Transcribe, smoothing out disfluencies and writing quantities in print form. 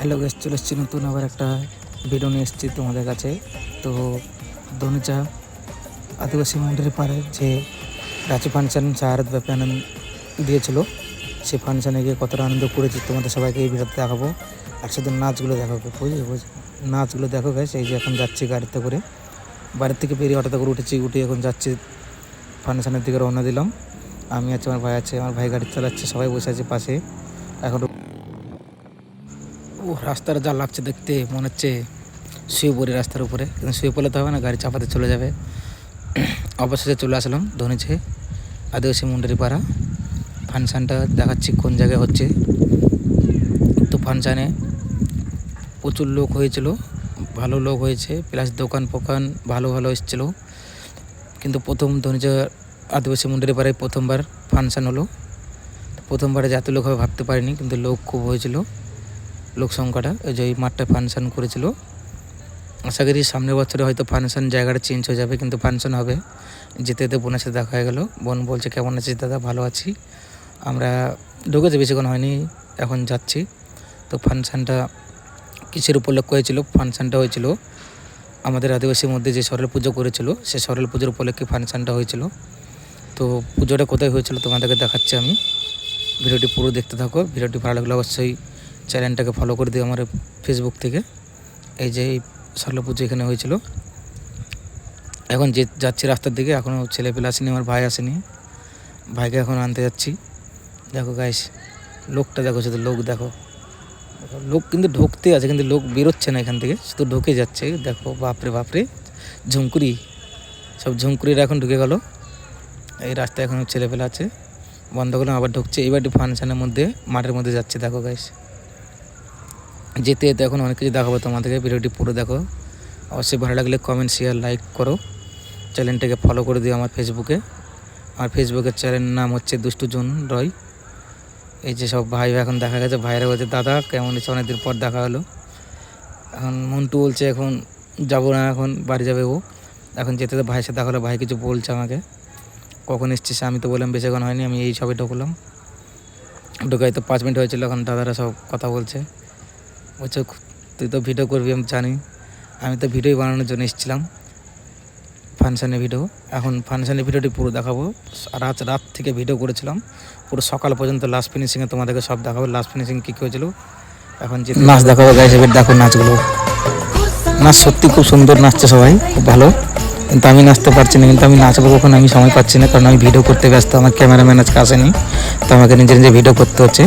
Hello guys, চলে এসেছি নতুন আবার একটা ভিডিও নিয়ে এসেছি তোমাদের কাছে। তো ধনিচা আদিবাসী মন্দিরের পাড়ে যে রাঁচি ফাংশন শারদ ব্যাপী আনন্দ দিয়েছিল, সেই ফাংশানে গিয়ে কতটা আনন্দ করেছি তোমাদের সবাইকে এই ভিডিওতে দেখাবো। আর শুধু নাচগুলো দেখাবো, নাচগুলো দেখো গাইস। এই যে এখন যাচ্ছি গাড়িতে করে, বাড়ির থেকে বেরিয়ে অটোতে করে উঠে এখন যাচ্ছি ফাংশানের দিকে রওনা দিলাম। আমি আছে, আমার ভাই আছে, আমার ভাই গাড়ি চালাচ্ছে, সবাই বসে আছে পাশে। এখন রাস্তাটা যা লাগছে দেখতে, মনে হচ্ছে শুয়ে পড়ি রাস্তার উপরে, কিন্তু শুয়ে পড়লে তো হবে না, গাড়ি চাপাতে চলে যাবে। অবশেষে চলে আসলাম ধনিচে আদিবাসী মুন্ডারি পাড়া। ফাংশানটা দেখাচ্ছি কোন জায়গায় হচ্ছে। তো ফাংশানে প্রচুর লোক হয়েছিল, ভালো লোক হয়েছে, প্লাস দোকান ফোকান ভালো ভালো এসেছিলো। কিন্তু প্রথম ধনিচা আদিবাসী মুন্ডারি পাড়ায় প্রথমবার ফাংশান হলো। প্রথমবারে যত লোক হবে ভাবতে পারিনি, কিন্তু লোক খুব হয়েছিল, লোক সংখ্যাটা। ওই যে এই মাঠটা ফাংশান করেছিল। আশা করি সামনের বছরে হয়তো ফাংশান জায়গাটা চেঞ্জ হয়ে যাবে, কিন্তু ফাংশান হবে। যেতে যেতে বোনের সাথে দেখা হয়ে গেলো। বোন বলছে কেমন আছিস দাদা? ভালো আছি। আমরা ঢুকেছি, বেশিক্ষণ হয়নি, এখন যাচ্ছি। তো ফাংশানটা কিসের উপলক্ষ হয়েছিল? ফাংশানটা হয়েছিল আমাদের আদিবাসীর মধ্যে যে সরল পুজো করেছিল, সে সরল পুজোর উপলক্ষে ফাংশানটা হয়েছিল। তো পুজোটা কোথায় হয়েছিল তোমাদেরকে দেখাচ্ছি আমি। ভিডিওটি পুরো দেখতে থাকো। ভিডিওটি ভালো লাগলে অবশ্যই চ্যানেলটাকে ফলো করে দিও আমার ফেসবুক থেকে। এই যে এই সরল পুজো এখানে হয়েছিল। এখন যাচ্ছি রাস্তার দিকে, এখনও ছেলেপেলে আসেনি, আমার ভাই আসেনি, ভাইকে এখন আনতে যাচ্ছি। দেখো গাইস, লোকটা দেখো, শুধু লোক দেখো, লোক কিন্তু ঢুকতে আছে, কিন্তু লোক বেরোচ্ছে না এখান থেকে, শুধু ঢুকে যাচ্ছে। দেখো বাপরে বাপরে, ঝুমকুরি, সব ঝুমকুরিরা এখন ঢুকে গেল। এই রাস্তায় এখন ছেলেপেলে আছে, বন্ধ করলাম, আবার ঢুকছে। এইবার ফাংশানের মধ্যে মাঠের মধ্যে যাচ্ছে। দেখো গাইস, যেতে যেতে এখন অনেক কিছু দেখাবো তোমাদেরকে। ভিডিওটি পুরো দেখো। অবশ্যই ভালো লাগলে কমেন্ট, শেয়ার, লাইক করো। চ্যানেলটাকে ফলো করে দিও আমার ফেসবুকে। আমার ফেসবুকের চ্যানেলের নাম হচ্ছে দুষ্টু জুন রয়। এই যে সব ভাই এখন দেখা গেছে, ভাইরা বলছে দাদা কেমন হচ্ছে, অনেকদিন পর দেখা হলো। এখন মন্টু বলছে এখন যাবো না, এখন বাড়ি যাবে ও। এখন যেতে তো ভাইয়ের সাথে দেখা হলো, ভাই কিছু বলছে আমাকে, কখন এসছিস? আমি তো বললাম বেশিক্ষণ হয়নি, আমি এই সবে ঢুকলাম। ঢুকে হয়তো 5 মিনিট হয়েছিল। এখন দাদারা সব কথা বলছে, বলছে তুই তো ভিডিও করবি আমি জানি, আমি তো ভিডিও বানানোর জন্য এসেছিলাম ফাংশানের ভিডিও। এখন ফাংশানের ভিডিওটি পুরো দেখাবো। রাত থেকে ভিডিও করেছিলাম, পুরো সকাল পর্যন্ত লাস্ট ফিনিশিংয়ে তোমাদেরকে সব দেখাবো, লাস্ট ফিনিশিং কী কী হয়েছিল। এখন যে নাচ দেখাবো গাইস, এবার দেখো নাচগুলো। নাচ সত্যি খুব সুন্দর নাচছে সবাই, খুব ভালো। কিন্তু আমি নাচতে পারছি না, কিন্তু আমি নাচবো কখন আমি সময় পাচ্ছি না, কারণ আমি ভিডিও করতে ব্যস্ত, আমার ক্যামেরাম্যান আজকে আসেনি, তো আমাকে নিজে নিজে ভিডিও করতে হচ্ছে।